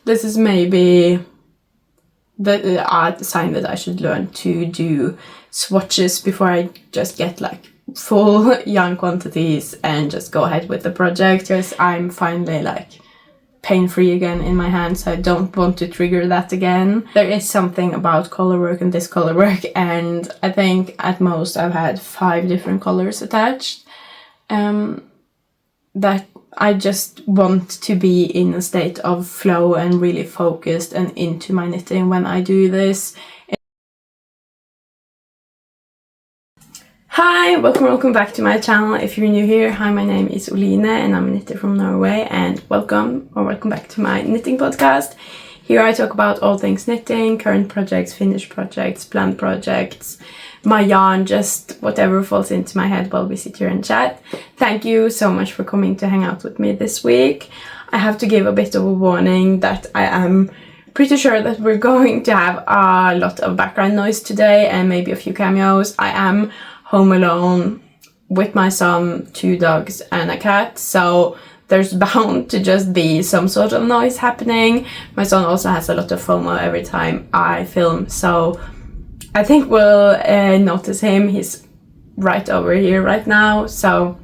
this is maybe the sign that I should learn to do swatches before I just get like full yarn quantities and just go ahead with the project, because I'm finally like pain-free again in my hands, so I don't want to trigger that again. There is something about colorwork and this colorwork, and I think at most I've had 5 different colors attached, that I just want to be in a state of flow and really focused and into my knitting when I do this. Hi, welcome back to my channel. If you're new here, hi, my name is Oline and I'm a knitter from Norway, and welcome back to my knitting podcast. Here I talk about all things knitting, current projects, finished projects, planned projects, my yarn, just whatever falls into my head while we sit here and chat. Thank you so much for coming to hang out with me this week. I have to give a bit of a warning that I am pretty sure that we're going to have a lot of background noise today and maybe a few cameos. I am home alone with my son, 2 dogs and a cat, so there's bound to just be some sort of noise happening. My son also has a lot of FOMO every time I film, so I think we'll notice him. He's right over here right now, so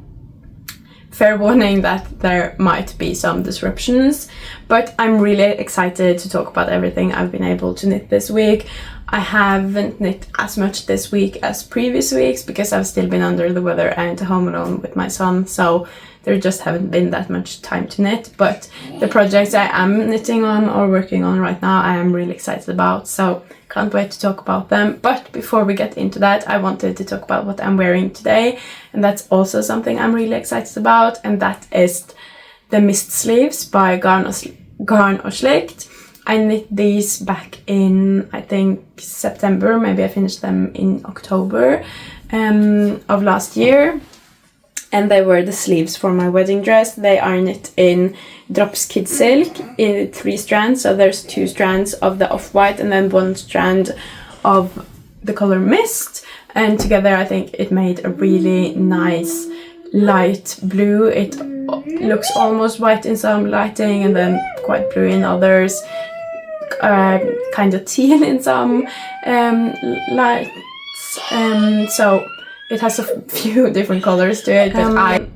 fair warning that there might be some disruptions, but I'm really excited to talk about everything I've been able to knit this week. I haven't knit as much this week as previous weeks because I've still been under the weather and home alone with my son, so there just haven't been that much time to knit. But the projects I am knitting on or working on right now, I am really excited about, so can't wait to talk about them. But before we get into that, I wanted to talk about what I'm wearing today, and that's also something I'm really excited about, and that is the mist sleeves by Garnogslikt. I knit these back in, I think, September. Maybe I finished them in October of last year. And they were the sleeves for my wedding dress. They are knit in Drops Kid Silk in 3 strands. So there's 2 strands of the off-white and then 1 strand of the color Mist. And together I think it made a really nice light blue. It looks almost white in some lighting and then quite blue in others. Kind of teal in some lights. So it has a few different colors to it, but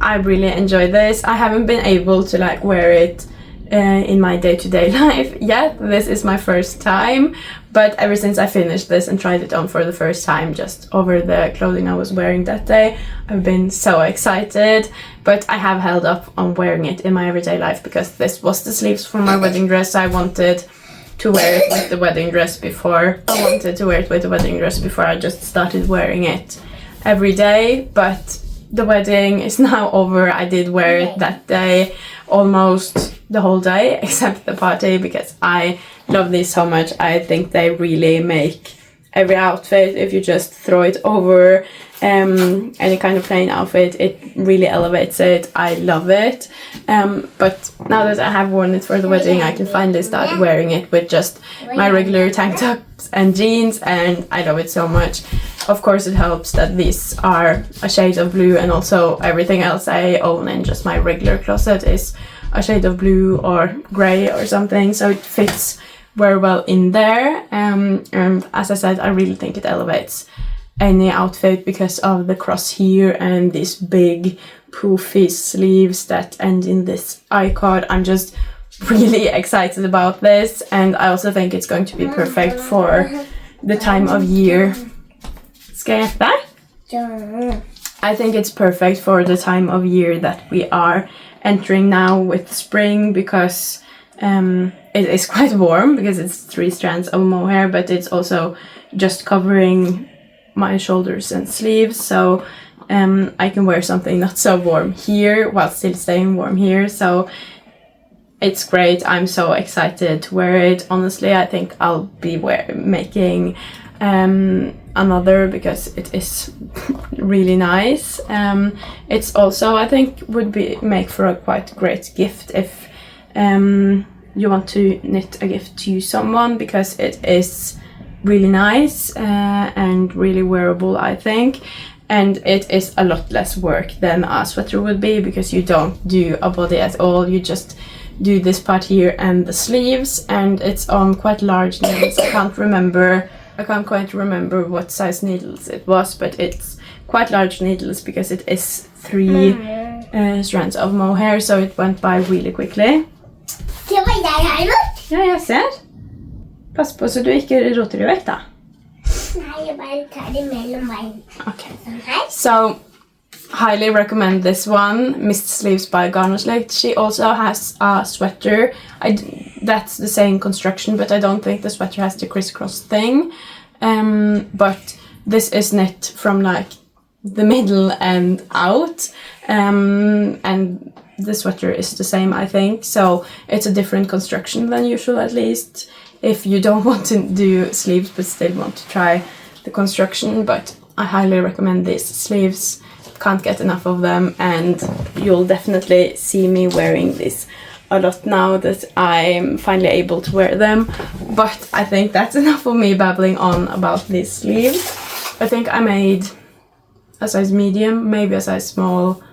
I really enjoy this. I haven't been able to like wear it in my day-to-day life yet. This is my first time, but ever since I finished this and tried it on for the first time just over the clothing I was wearing that day, I've been so excited. But I have held up on wearing it in my everyday life because this was the sleeves for my wedding dress. I wanted to wear it with the wedding dress before. I just started wearing it every day, but the wedding is now over. I did wear it that day almost the whole day except the party because I love these so much. I think they really make every outfit, if you just throw it over any kind of plain outfit, it really elevates it. I love it. But now that I have worn it for the wedding, I can finally start wearing it with just my regular tank tops and jeans, and I love it so much. Of course, it helps that these are a shade of blue, and also everything else I own in just my regular closet is a shade of blue or grey or something, so it fits very well in there. And as I said, I really think it elevates any outfit because of the cross here and these big poofy sleeves that end in this I-cord. I'm just really excited about this, and I also think it's going to be perfect for the time of year. Ska jag äta? I think it's perfect for the time of year that we are entering now with spring, because it is quite warm because it's 3 strands of mohair, but it's also just covering my shoulders and sleeves, so I can wear something not so warm here while still staying warm here, so it's great. I'm so excited to wear it. Honestly, I think I'll be making another because it is really nice. It's also, I think, would make for a quite great gift if you want to knit a gift to someone, because it is really nice and really wearable, I think, and it is a lot less work than a sweater would be because you don't do a body at all. You just do this part here and the sleeves, and it's on quite large needles. I can't quite remember what size needles it was, but it's quite large needles because it is 3 strands of mohair, so it went by really quickly. Det var jeg har gjort. Ja, jeg ser. Pass på så du ikke roter det vekk da. Nei, jeg bare tar det mellom bein. Okay. Sånn her. So, highly recommend this one, Mist Sleeves by Garnogslikt. She also has a sweater. That's the same construction, but I don't think the sweater has the crisscross thing. But this is knit from like the middle and out, and the sweater is the same, I think. So it's a different construction than usual, at least, if you don't want to do sleeves but still want to try the construction. But I highly recommend these sleeves. Can't get enough of them, and you'll definitely see me wearing this a lot now that I'm finally able to wear them. But I think that's enough of me babbling on about these sleeves. I think I made a size medium, maybe a size small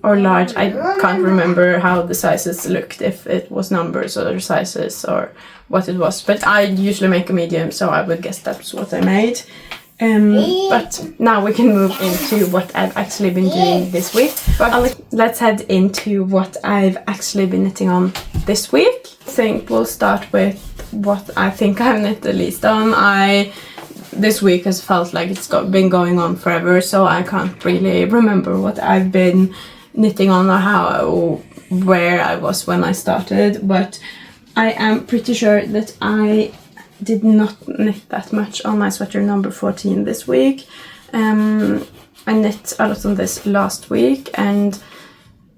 or large. I can't remember how the sizes looked, if it was numbers or sizes or what it was, but I usually make a medium, so I would guess that's what I made. But now we can move into what I've actually been doing this week. But let's head into what I've actually been knitting on this week. I think we'll start with what I think I've knit the least on. This week has felt like it's been going on forever, so I can't really remember what I've been knitting on or where I was when I started, but I am pretty sure that I did not knit that much on my sweater number 14 this week. I knit a lot on this last week, and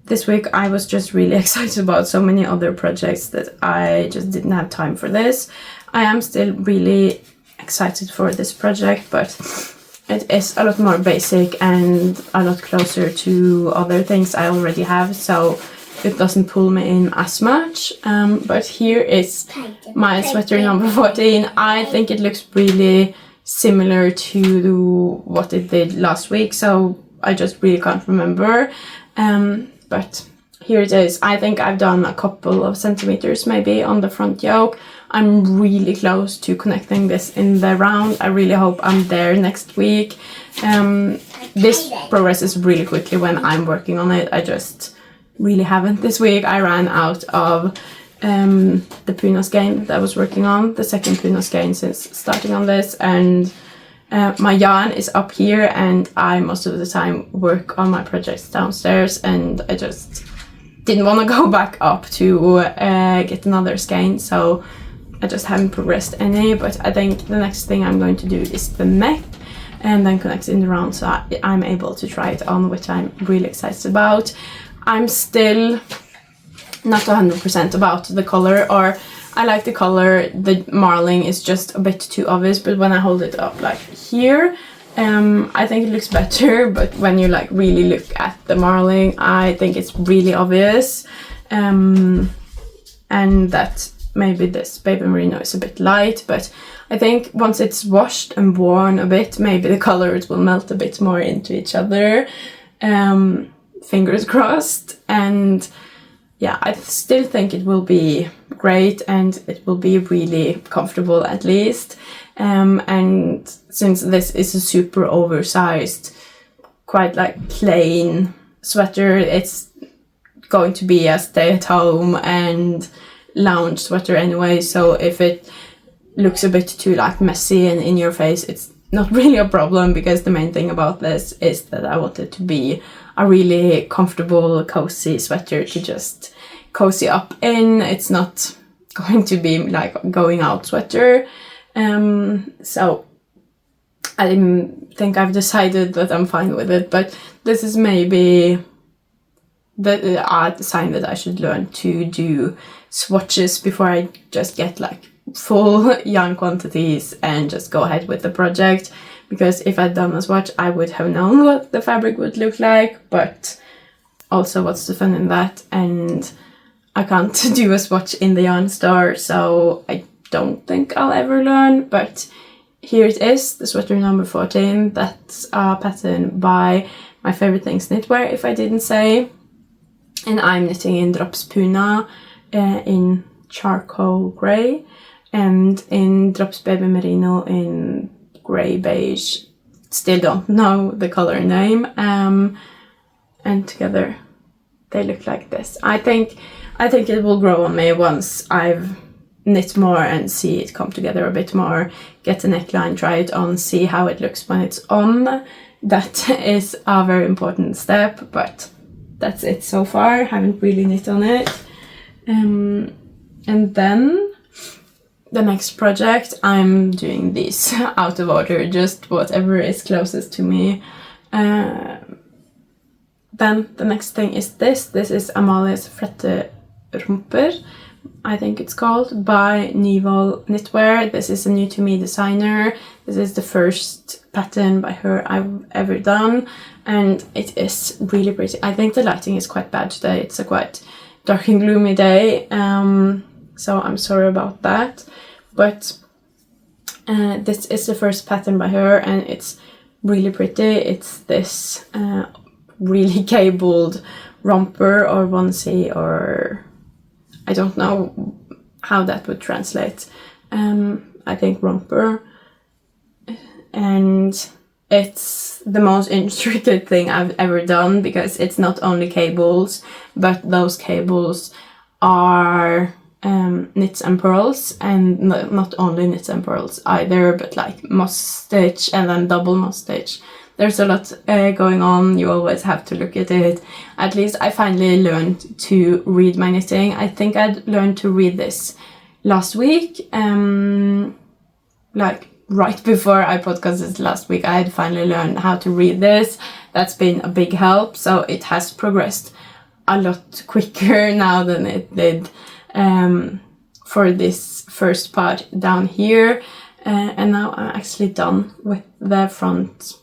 this week I was just really excited about so many other projects that I just didn't have time for this. I am still really excited for this project, but it is a lot more basic and a lot closer to other things I already have, so it doesn't pull me in as much. But here is my sweater number 14. I think it looks really similar to what it did last week, so I just really can't remember. But here it is. I think I've done a couple of centimeters maybe on the front yoke. I'm really close to connecting this in the round. I really hope I'm there next week. This progresses really quickly when I'm working on it. I just really haven't this week. I ran out of the Puna skein that I was working on, the second Puna skein since starting on this, and my yarn is up here, and I most of the time work on my projects downstairs, and I just didn't want to go back up to get another skein, so I just haven't progressed any. But I think the next thing I'm going to do is the neck and then connect in the round, so I'm able to try it on, which I'm really excited about. I'm still not 100% about the color, or I like the color. The marling is just a bit too obvious, but when I hold it up like here, I think it looks better. But when you like really look at the marling, I think it's really obvious, and that maybe this baby merino is a bit light, but I think once it's washed and worn a bit, maybe the colors will melt a bit more into each other. Fingers crossed. And yeah, I still think it will be great, and it will be really comfortable at least. And since this is a super oversized, quite like plain sweater, it's going to be a stay-at-home and lounge sweater anyway, so if it looks a bit too like messy and in your face, it's not really a problem, because the main thing about this is that I want it to be a really comfortable, cozy sweater to just cozy up in. It's not going to be like a going out sweater. So I think I've decided that I'm fine with it, but this is maybe the sign that I should learn to do swatches before I just get like full yarn quantities and just go ahead with the project. Because if I'd done a swatch, I would have known what the fabric would look like, but also what's the fun in that? And I can't do a swatch in the yarn store, so I don't think I'll ever learn. But here it is, the sweater number 14. That's a pattern by Myfavouritethings.knitwear, if I didn't say. And I'm knitting in Drops Puna, in charcoal grey, and in Drops Baby Merino in grey beige. Still don't know the color name. And together they look like this. I think it will grow on me once I've knit more and see it come together a bit more, get the neckline, try it on, see how it looks when it's on. That is a very important step, but that's it so far. Haven't really knit on it. And then the next project, I'm doing these out of order, just whatever is closest to me. Then the next thing is this. This is Amalies Fletteromper, I think it's called, by Nyvold knitwear. This is a new to me designer. This is the first pattern by her I've ever done, and it is really pretty. I think the lighting is quite bad today. It's a quite dark and gloomy day, so I'm sorry about that. But this is the first pattern by her, and it's really pretty. It's this really cabled romper or onesie, or I don't know how that would translate. I think romper. And it's the most intricate thing I've ever done, because it's not only cables, but those cables are knits and purls, and not only knits and purls either, but like moss stitch and then double moss stitch. There's a lot going on. You always have to look at it. At least I finally learned to read my knitting. I think I'd learned to read this last week. Like right before I podcasted last week, I had finally learned how to read this. That's been a big help. So it has progressed a lot quicker now than it did for this first part down here. And now I'm actually done with the front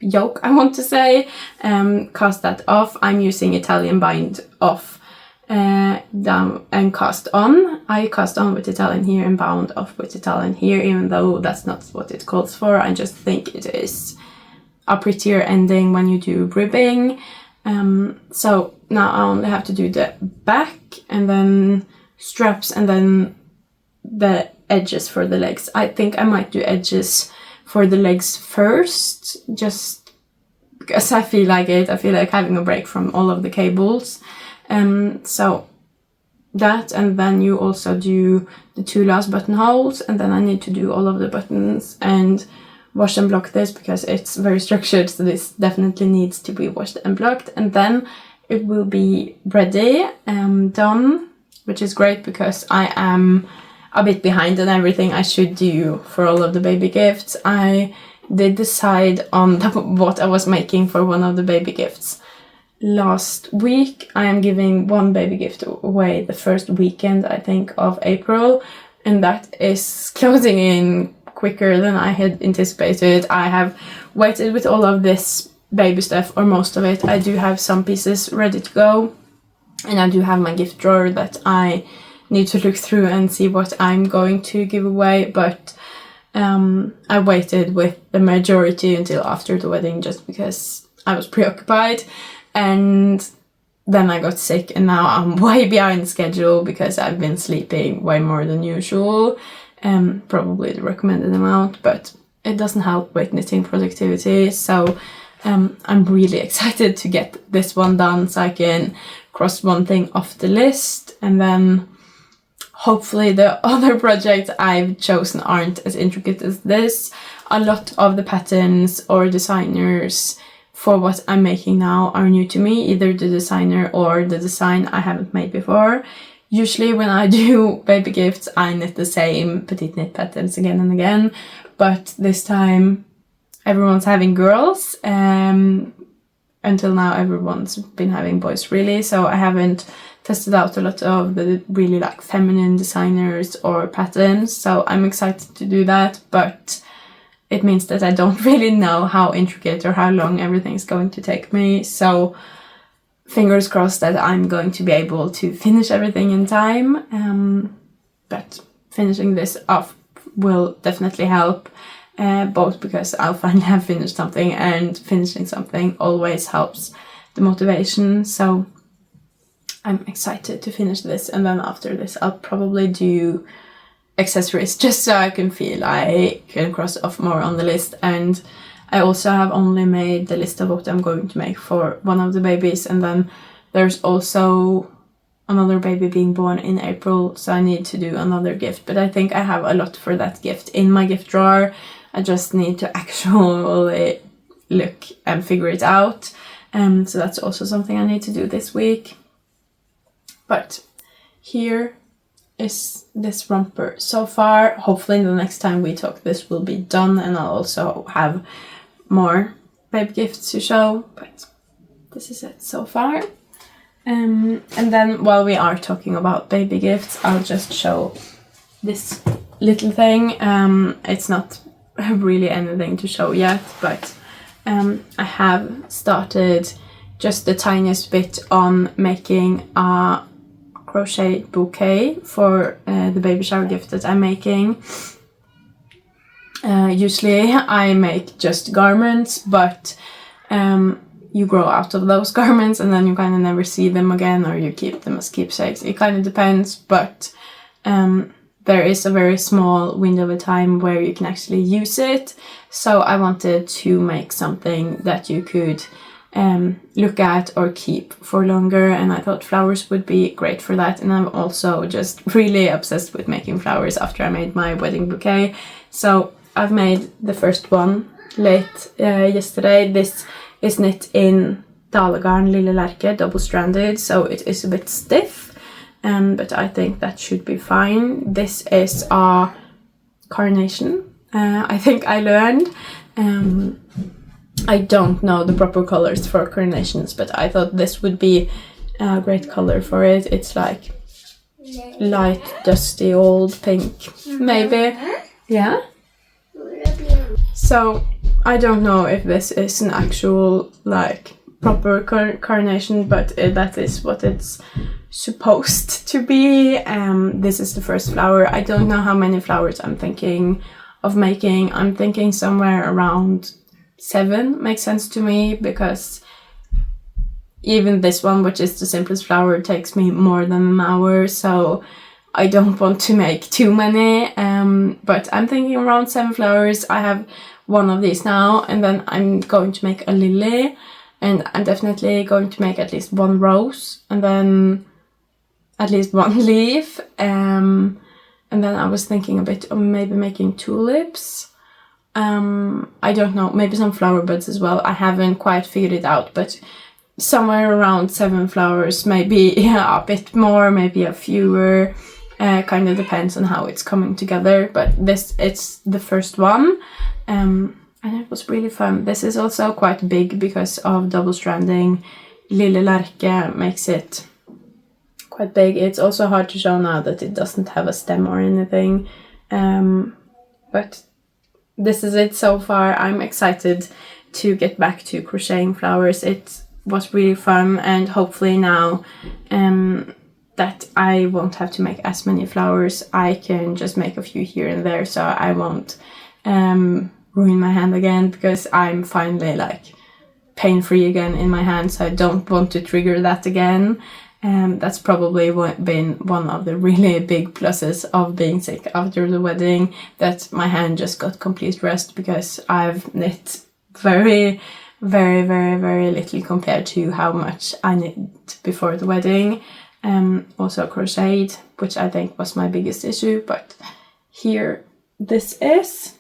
yoke, I want to say. Cast that off. I'm using Italian bind off down and cast on. I cast on with Italian here and bound off with Italian here, even though that's not what it calls for. I just think it is a prettier ending when you do ribbing. So now I only have to do the back and then straps and then the edges for the legs. I think I might do edges for the legs first, just because I feel like it. I feel like having a break from all of the cables. So that, and then you also do the 2 last buttonholes, and then I need to do all of the buttons and wash and block this because it's very structured, so this definitely needs to be washed and blocked, and then it will be ready, done, which is great because I am a bit behind on everything I should do for all of the baby gifts. I did decide on what I was making for one of the baby gifts last week. I am giving one baby gift away the first weekend, I think, of April, and that is closing in quicker than I had anticipated. I have waited with all of this baby stuff, or most of it. I do have some pieces ready to go, and I do have my gift drawer that I need to look through and see what I'm going to give away, but I waited with the majority until after the wedding just because I was preoccupied, and then I got sick, and now I'm way behind schedule because I've been sleeping way more than usual, probably the recommended amount, but it doesn't help with knitting productivity. So I'm really excited to get this one done so I can cross one thing off the list, and then hopefully the other projects I've chosen aren't as intricate as this. A lot of the patterns or designers for what I'm making now are new to me, either the designer or the design I haven't made before. Usually when I do baby gifts, I knit the same Petiteknit patterns again and again, but this time everyone's having girls. Until now everyone's been having boys, really, so I haven't tested out a lot of the really like feminine designers or patterns, so I'm excited to do that, but it means that I don't really know how intricate or how long everything's going to take me, so fingers crossed that I'm going to be able to finish everything in time, but finishing this off will definitely help, both because I'll finally have finished something, and finishing something always helps the motivation. So I'm excited to finish this, and then after this I'll probably do accessories just so I can feel I can cross off more on the list. And I also have only made the list of what I'm going to make for one of the babies, and then there's also another baby being born in April, so I need to do another gift. But I think I have a lot for that gift in my gift drawer. I just need to actually look and figure it out. So that's also something I need to do this week. But here is this romper so far. Hopefully the next time we talk this will be done, and I'll also have more baby gifts to show. But this is it so far. And then while we are talking about baby gifts, I'll just show this little thing. It's not really anything to show yet, but I have started just the tiniest bit on making a crochet bouquet for the baby shower gift that I'm making. Usually I make just garments, but you grow out of those garments and then you kind of never see them again, or you keep them as keepsakes. It kind of depends, but there is a very small window of time where you can actually use it. So I wanted to make something that you could look at or keep for longer, and I thought flowers would be great for that. And I'm also just really obsessed with making flowers after I made my wedding bouquet. So I've made the first one late yesterday. This is knit in Dalegarn Lille Lerke, double-stranded, so it is a bit stiff, but I think that should be fine. This is a carnation, I think I learned. I don't know the proper colors for carnations, but I thought this would be a great color for it. It's like light, dusty, old pink, maybe. Yeah? So I don't know if this is an actual like proper carnation, but that is what it's supposed to be. This is the first flower. I don't know how many flowers I'm thinking of making. I'm thinking somewhere around 7 makes sense to me, because even this one, which is the simplest flower, takes me more than an hour, so I don't want to make too many. But I'm thinking around 7 flowers. I have one of these now, and then I'm going to make a lily, and I'm definitely going to make at least 1 rose, and then at least 1 leaf, and then I was thinking a bit of maybe making tulips. I don't know, maybe some flower buds as well. I haven't quite figured it out, but somewhere around 7 flowers, maybe a bit more, maybe a fewer. Kind of depends on how it's coming together, but it's the first one, and it was really fun. This is also quite big because of double stranding. Lille Lerke makes it quite big. It's also hard to show now that it doesn't have a stem or anything, but this is it so far. I'm excited to get back to crocheting flowers. It was really fun, and hopefully now that I won't have to make as many flowers, I can just make a few here and there, so I won't ruin my hand again, because I'm finally like pain-free again in my hand, so I don't want to trigger that again. That's probably been one of the really big pluses of being sick after the wedding, that my hand just got complete rest, because I've knit very, very, very, very little compared to how much I knit before the wedding. Also crocheted, which I think was my biggest issue, but here this is.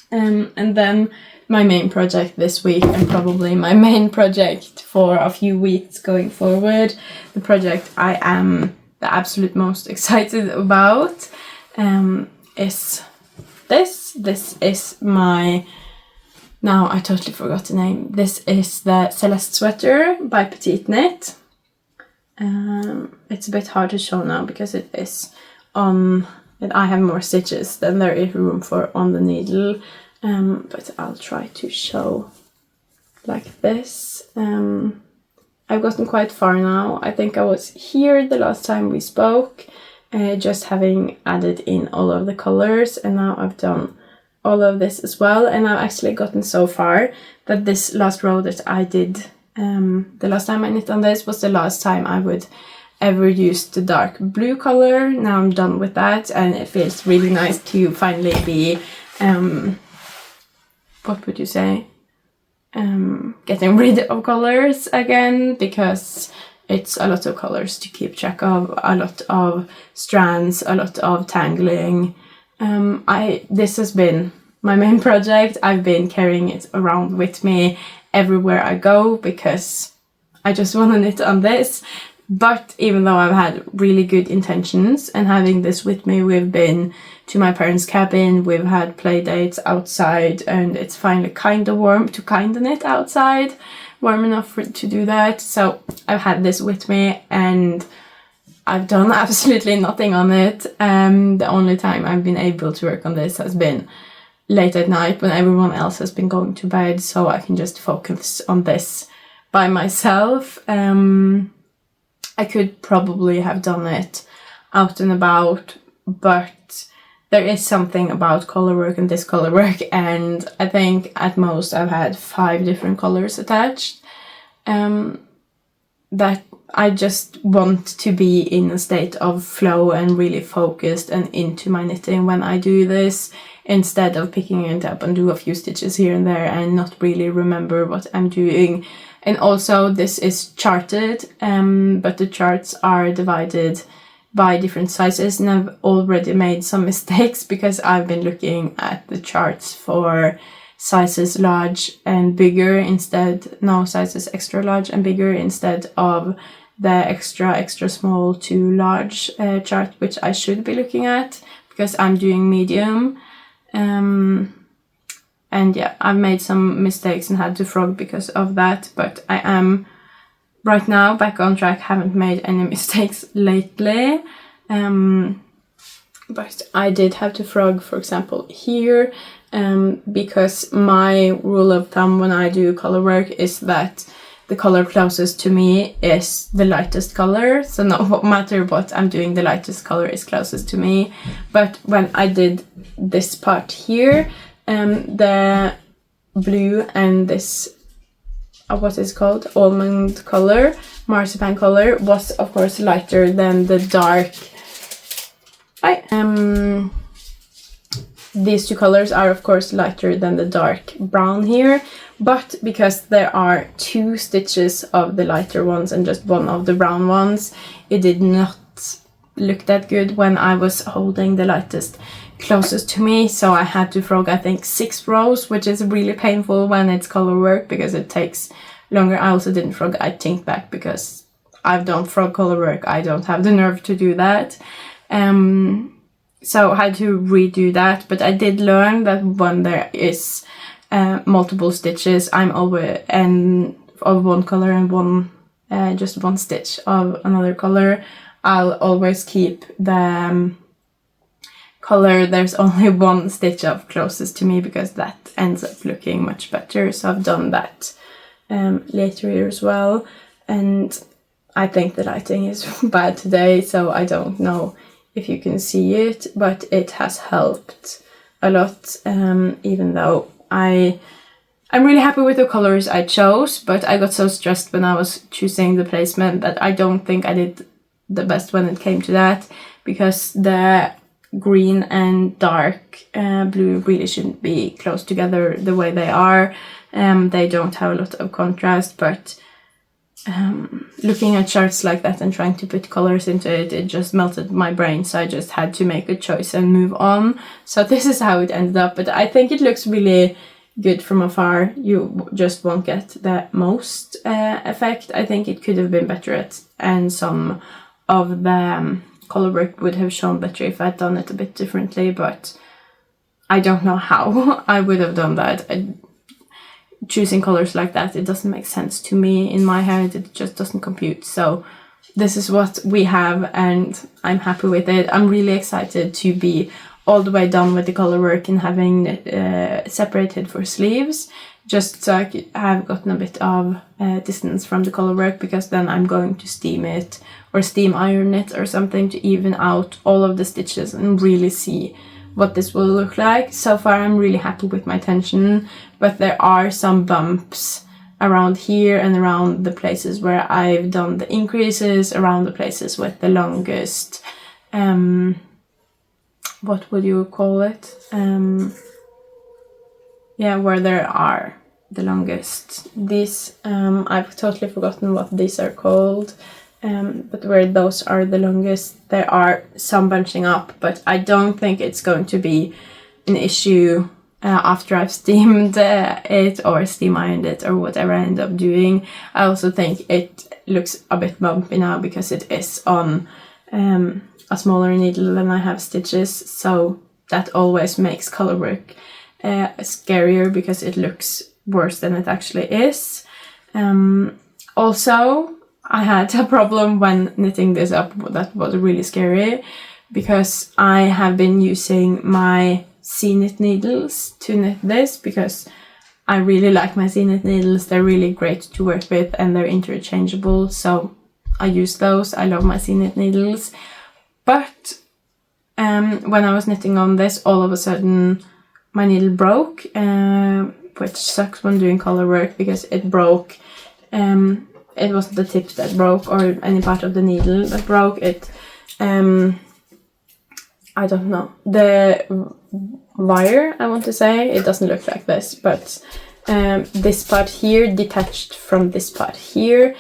And then my main project this week, and probably my main project for a few weeks going forward, the project I am the absolute most excited about, is this. This is my, now I totally forgot the name. This is the Celeste sweater by Petiteknit. It's a bit hard to show now because it is on, and I have more stitches than there is room for on the needle, but I'll try to show like this. I've gotten quite far now. I think I was here the last time we spoke, just having added in all of the colors, and now I've done all of this as well, and I've actually gotten so far that this last row that I did The last time I knit on this was the last time I would ever use the dark blue color. Now I'm done with that, and it feels really nice to finally be, what would you say, getting rid of colors again, because it's a lot of colors to keep track of, a lot of strands, a lot of tangling. This has been my main project. I've been carrying it around with me everywhere I go because I just want to knit on this. But even though I've had really good intentions and having this with me, we've been to my parents' cabin, we've had play dates outside, and it's finally kind of warm to kind of knit outside, warm enough to do that. So I've had this with me and I've done absolutely nothing on it. The only time I've been able to work on this has been late at night when everyone else has been going to bed, so I can just focus on this by myself. I could probably have done it out and about, but there is something about colorwork and this colorwork, and I think at most I've had 5 different colors attached, that I just want to be in a state of flow and really focused and into my knitting when I do this, instead of picking it up and do a few stitches here and there and not really remember what I'm doing. And also this is charted, but the charts are divided by different sizes, and I've already made some mistakes because I've been looking at the charts for sizes large and bigger instead, no, sizes extra large and bigger instead of the extra small to large chart, which I should be looking at because I'm doing medium. And yeah, I've made some mistakes and had to frog because of that, but I am right now back on track, haven't made any mistakes lately. But I did have to frog, for example, here, because my rule of thumb when I do color work is that the color closest to me is the lightest color. So no matter what I'm doing, the lightest color is closest to me. But when I did this part here, the blue and this, what is called, almond color, marzipan color, was of course lighter than the dark. These 2 colors are of course lighter than the dark brown here, but because there are 2 stitches of the lighter ones and just 1 of the brown ones, it did not look that good when I was holding the lightest closest to me. So I had to frog, I think, 6 rows, which is really painful when it's color work because it takes longer. I also didn't frog I think back because I don't frog color work, I don't have the nerve to do that. So I had to redo that, but I did learn that when there is multiple stitches, I'm always of one color and just one stitch of another color, I'll always keep the color there's only 1 stitch of closest to me because that ends up looking much better. So I've done that later here as well, and I think the lighting is bad today, so I don't know if you can see it, but it has helped a lot, even though I'm really happy with the colors I chose, but I got so stressed when I was choosing the placement that I don't think I did the best when it came to that, because the green and dark blue really shouldn't be close together the way they are. They don't have a lot of contrast, but looking at charts like that and trying to put colors into it, it just melted my brain, so I just had to make a choice and move on. So this is how it ended up, but I think it looks really good from afar. You just won't get the most effect. I think it could have been better and some of the color work would have shown better if I'd done it a bit differently, but I don't know how I would have done that. Choosing colors like that, it doesn't make sense to me in my head, it just doesn't compute. So this is what we have and I'm happy with it. I'm really excited to be all the way done with the color work and having it separated for sleeves, just so I have gotten a bit of distance from the color work, because then I'm going to steam it or steam iron it or something to even out all of the stitches and really see what this will look like. So far I'm really happy with my tension, but there are some bumps around here and around the places where I've done the increases, around the places with the longest, what would you call it? Yeah, where there are the longest. These, I've totally forgotten what these are called, but where those are the longest, there are some bunching up, but I don't think it's going to be an issue after I've steamed it or steam ironed it or whatever I end up doing. I also think it looks a bit bumpy now because it is on a smaller needle than I have stitches, so that always makes Colorwork scarier because it looks worse than it actually is. Also, I had a problem when knitting this up that was really scary, because I have been using my C-knit needles to knit this because I really like my C-knit needles. They're really great to work with and they're interchangeable, so I use those. I love my C-knit needles. But when I was knitting on this, all of a sudden my needle broke, which sucks when doing color work because it broke. It wasn't the tip that broke or any part of the needle that broke. It, I don't know, the wire, I want to say, it doesn't look like this, but this part here detached from this part here,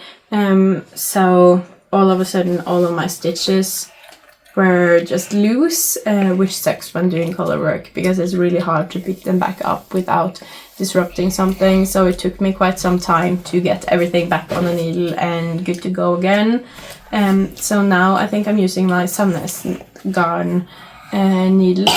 so all of a sudden all of my stitches were just loose, which sucks when doing color work because it's really hard to pick them back up without disrupting something. So it took me quite some time to get everything back on the needle and good to go again. So now I think I'm using my Celeste garn needle.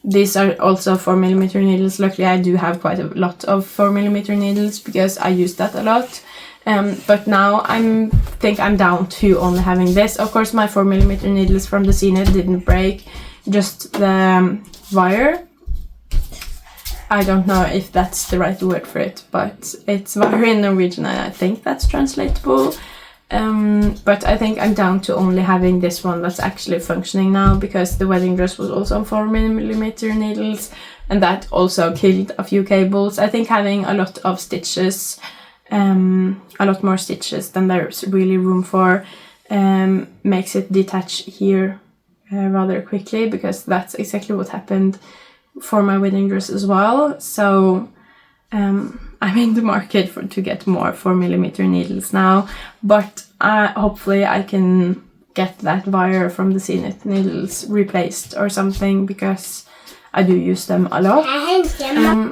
These are also 4mm needles. Luckily I do have quite a lot of 4mm needles because I use that a lot. But now I think I'm down to only having this. Of course my 4mm needles from the C-knit didn't break, just the wire. I don't know if that's the right word for it, but it's wire in Norwegian and I think that's translatable. But I think I'm down to only having this one that's actually functioning now, because the wedding dress was also on 4mm needles and that also killed a few cables. I think having a lot of stitches, a lot more stitches than there's really room for, makes it detach here rather quickly, because that's exactly what happened for my wedding dress as well. So I'm in the market to get more 4mm needles now, but hopefully I can get that wire from the C-knit needles replaced or something, because I do use them a lot.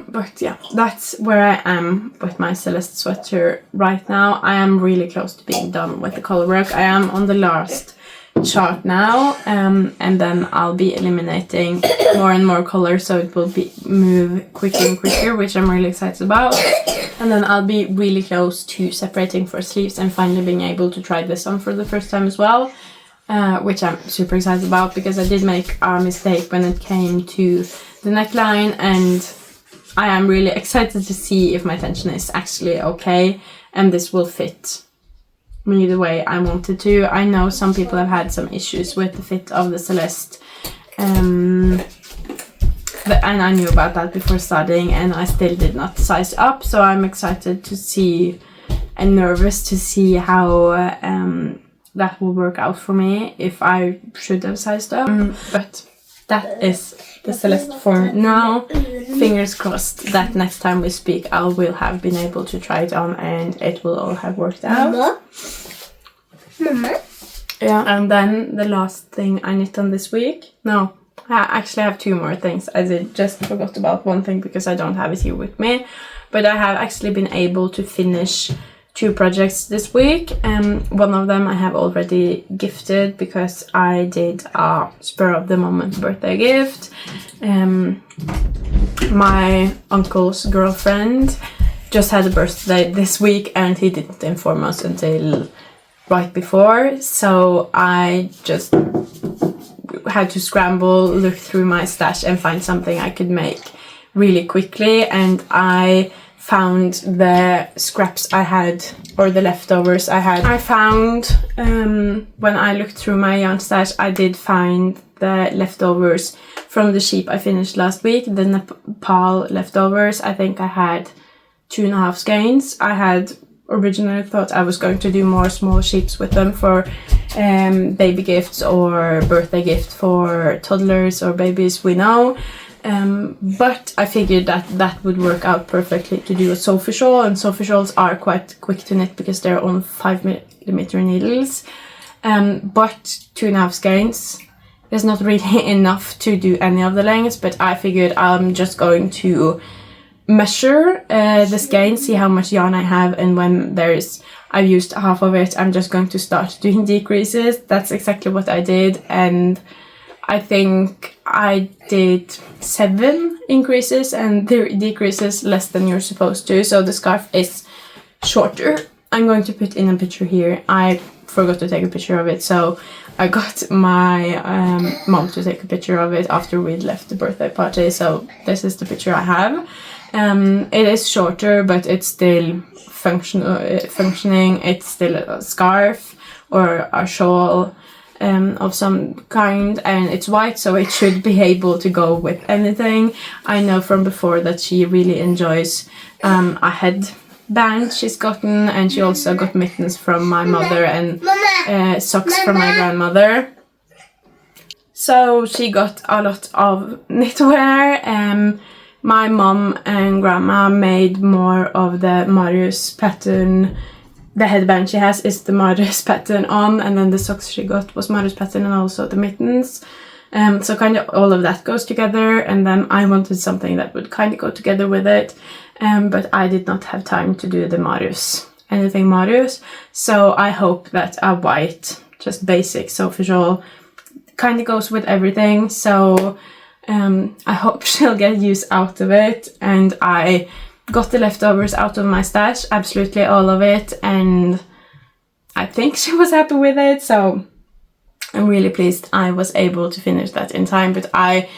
But yeah, that's where I am with my Celeste sweater right now. I am really close to being done with the color work. I am on the last chart now, and then I'll be eliminating more and more color, so it will move quicker and quicker, which I'm really excited about. And then I'll be really close to separating for sleeves and finally being able to try this on for the first time as well, which I'm super excited about, because I did make a mistake when it came to the neckline, and I am really excited to see if my tension is actually okay and this will fit me the way I wanted to. I know some people have had some issues with the fit of the Celeste, and I knew about that before starting, and I still did not size up, so I'm excited to see and nervous to see how that will work out for me, if I should have sized up. But that is the Celeste form now. Fingers crossed that next time we speak I will have been able to try it on and it will all have worked out. Mama? Yeah, and then the last thing I knit on this week. No, I actually have two more things. I just forgot about one thing because I don't have it here with me. But I have actually been able to finish two projects this week. One of them I have already gifted because I did a spur of the moment birthday gift. My uncle's girlfriend just had a birthday this week and he didn't inform us until right before, so I just had to scramble, look through my stash and find something I could make really quickly, and I found the scraps I had, or the leftovers I had. I found, when I looked through my yarn stash, I did find the leftovers from the sheep I finished last week, the Nepal leftovers. I think I had 2.5 skeins. I had originally thought I was going to do more small sheets with them for baby gifts or birthday gift for toddlers or babies we know. But I figured that would work out perfectly to do a Sophie shawl, and Sophie shawls are quite quick to knit because they're on 5mm needles. But 2.5 skeins is not really enough to do any of the lengths, but I figured I'm just going to measure the skein, see how much yarn I have, and when I've used half of it, I'm just going to start doing decreases. That's exactly what I did, and I think I did 7 increases and 3 decreases less than you're supposed to, so the scarf is shorter. I'm going to put in a picture here. I forgot to take a picture of it, so I got my mom to take a picture of it after we'd left the birthday party, so this is the picture I have. It is shorter, but it's still functioning. It's still a scarf or a shawl of some kind, and it's white, so it should be able to go with anything. I know from before that she really enjoys a headband she's gotten, and she also got mittens from my mother and socks from my grandmother. So she got a lot of knitwear. My mom and grandma made more of the Marius pattern. The headband she has is the Marius pattern on, and then the socks she got was Marius pattern and also the mittens. So kind of all of that goes together, and then I wanted something that would kind of go together with it. But I did not have time to do the Marius, anything Marius. So I hope that a white, just basic Sophie shawl kind of goes with everything. So I hope she'll get use out of it, and I got the leftovers out of my stash, absolutely all of it, and I think she was happy with it, so I'm really pleased I was able to finish that in time. But I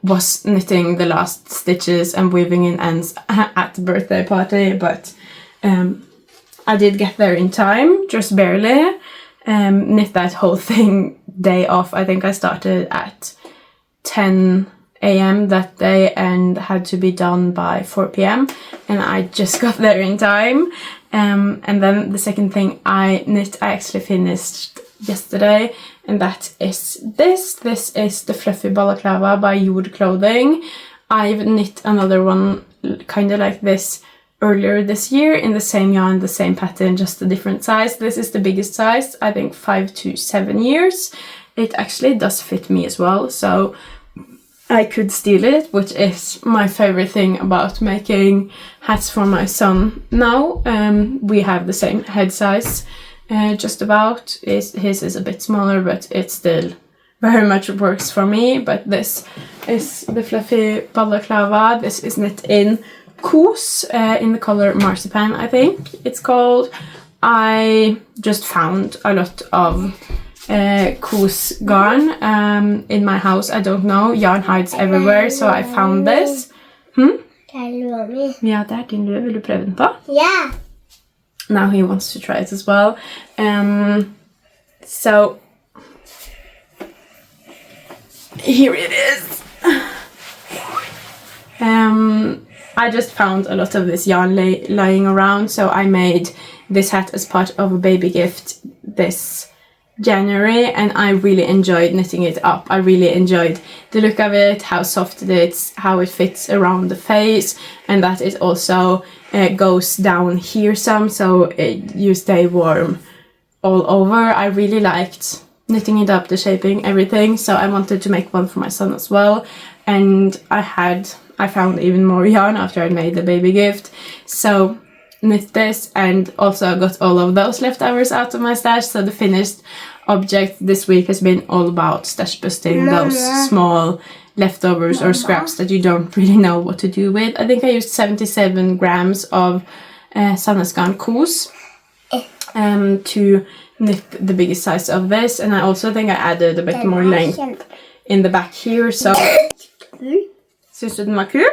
was knitting the last stitches and weaving in ends at the birthday party, but I did get there in time, just barely. Knit that whole thing day off. I think I started at 10 a.m. that day and had to be done by 4 p.m. and I just got there in time. And then the second thing I knit, I actually finished yesterday, and that is this. This is the fluffy balaclava by Jord.clothing. I've knit another one kind of like this earlier this year in the same yarn, the same pattern, just a different size. This is the biggest size, I think 5 to 7 years. It actually does fit me as well, so I could steal it, which is my favorite thing about making hats for my son now. We have the same head size, just about. His is a bit smaller, but it still very much works for me. But this is the fluffy balaclava. This is knit in Coos, in the color Marzipan, I think it's called. I just found a lot of Coos yarn in my house. I don't know, yarn hides everywhere, so I found this. Ja, det er din lue. Vil du prøve den på? Yeah. Now he wants to try it as well. So here it is. I just found a lot of this yarn lying around, so I made this hat as part of a baby gift this January, and I really enjoyed knitting it up. I really enjoyed the look of it, how soft it is, how it fits around the face, and that it also goes down here some, so you stay warm all over. I really liked knitting it up, the shaping, everything, so I wanted to make one for my son as well. And I found even more yarn after I made the baby gift, so knit this, and also got all of those leftovers out of my stash. So the finished object this week has been all about stash busting those small leftovers or scraps that you don't really know what to do with. I think I used 77 grams of Sandnesgarn Coos to knit the biggest size of this, and I also think I added a bit more length in the back here, so syns du den var kul?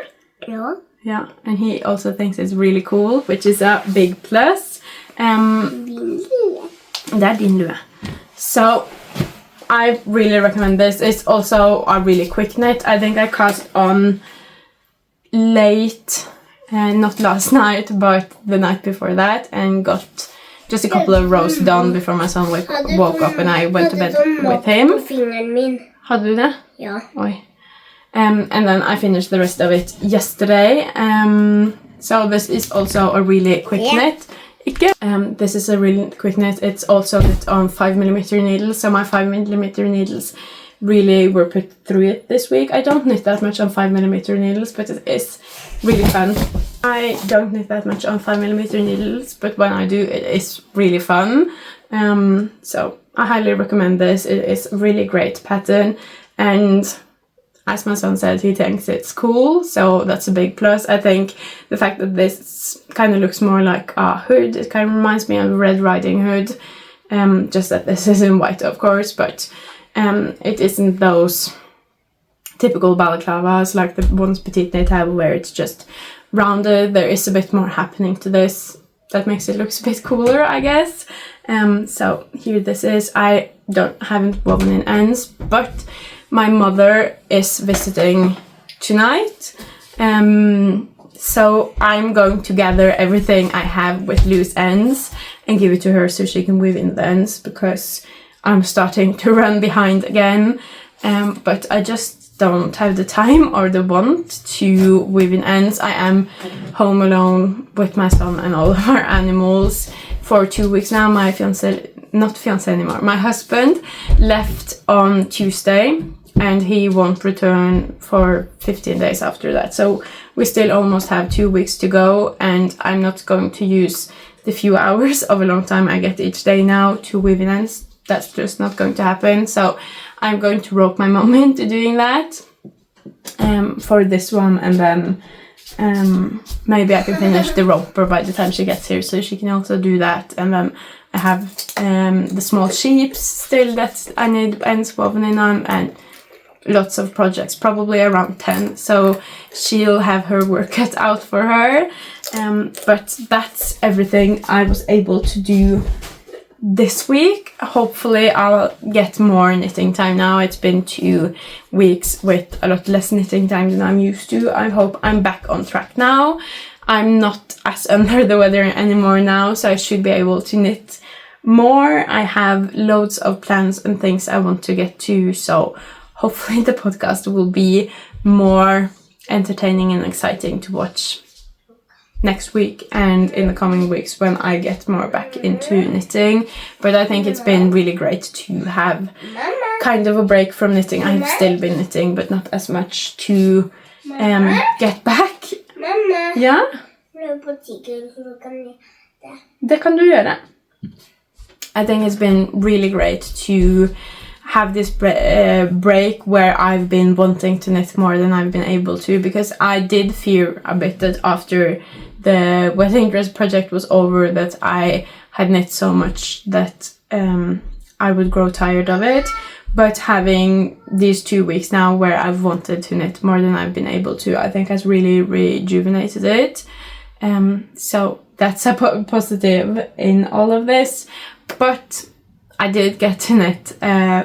Ja. Yeah, and he also thinks it's really cool, which is a big plus. Det er din lue. So I really recommend this. It's also a really quick knit. I think I cast on late not last night, but the night before that, and got just a couple of rows done before my son woke up and I went to bed with him. Hadde du det? Ja. Oi. And then I finished the rest of it yesterday. So this is also a really quick knit. This is a really quick knit. It's also knit on 5mm needles, so my 5mm needles really were put through it this week. I don't knit that much on 5mm needles, but it is really fun. I don't knit that much on 5mm needles, but when I do, it is really fun. So I highly recommend this. It is a really great pattern, and as my son said, he thinks it's cool, so that's a big plus. I think the fact that this kind of looks more like a hood, it kind of reminds me of Red Riding Hood, just that this is in white, of course, but it isn't those typical balaclavas like the ones Petiteknit have, where it's just rounded. There is a bit more happening to this that makes it look a bit cooler, I guess. So here this is. I haven't woven in ends, but my mother is visiting tonight, so I'm going to gather everything I have with loose ends and give it to her so she can weave in the ends, because I'm starting to run behind again, but I just don't have the time or the want to weave in ends. I am home alone with my son and all of our animals for 2 weeks now. My my husband left on Tuesday, and he won't return for 15 days after that. So we still almost have 2 weeks to go, and I'm not going to use the few hours of a long time I get each day now to weave in ends. That's just not going to happen. So I'm going to rope my mom into doing that for this one, and then maybe I can finish the romper by the time she gets here, so she can also do that. And then I have the small sheeps still that I need ends woven in on, and lots of projects, probably around 10, so she'll have her work cut out for her. But that's everything I was able to do this week. Hopefully I'll get more knitting time now. It's been 2 weeks with a lot less knitting time than I'm used to. I hope I'm back on track now. I'm not as under the weather anymore now, so I should be able to knit more. I have loads of plans and things I want to get to, so hopefully the podcast will be more entertaining and exciting to watch next week and in the coming weeks when I get more back into knitting. But I think it's been really great to have kind of a break from knitting. I've still been knitting, but not as much, to get back. Ja? Det kan du gjøre. I think it's been really great to have this break where I've been wanting to knit more than I've been able to, because I did fear a bit that after the wedding dress project was over that I had knit so much that I would grow tired of it. But having these 2 weeks now where I've wanted to knit more than I've been able to, I think has really rejuvenated it. So that's a positive in all of this. But I did get to knit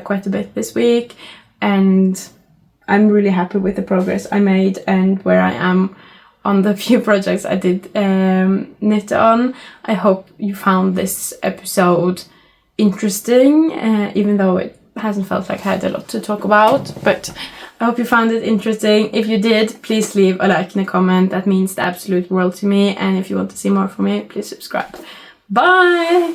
quite a bit this week, and I'm really happy with the progress I made and where I am on the few projects I did knit on. I hope you found this episode interesting, even though it hasn't felt like I had a lot to talk about, but I hope you found it interesting. If you did, please leave a like and a comment. That means the absolute world to me, and if you want to see more from me, please subscribe. Bye!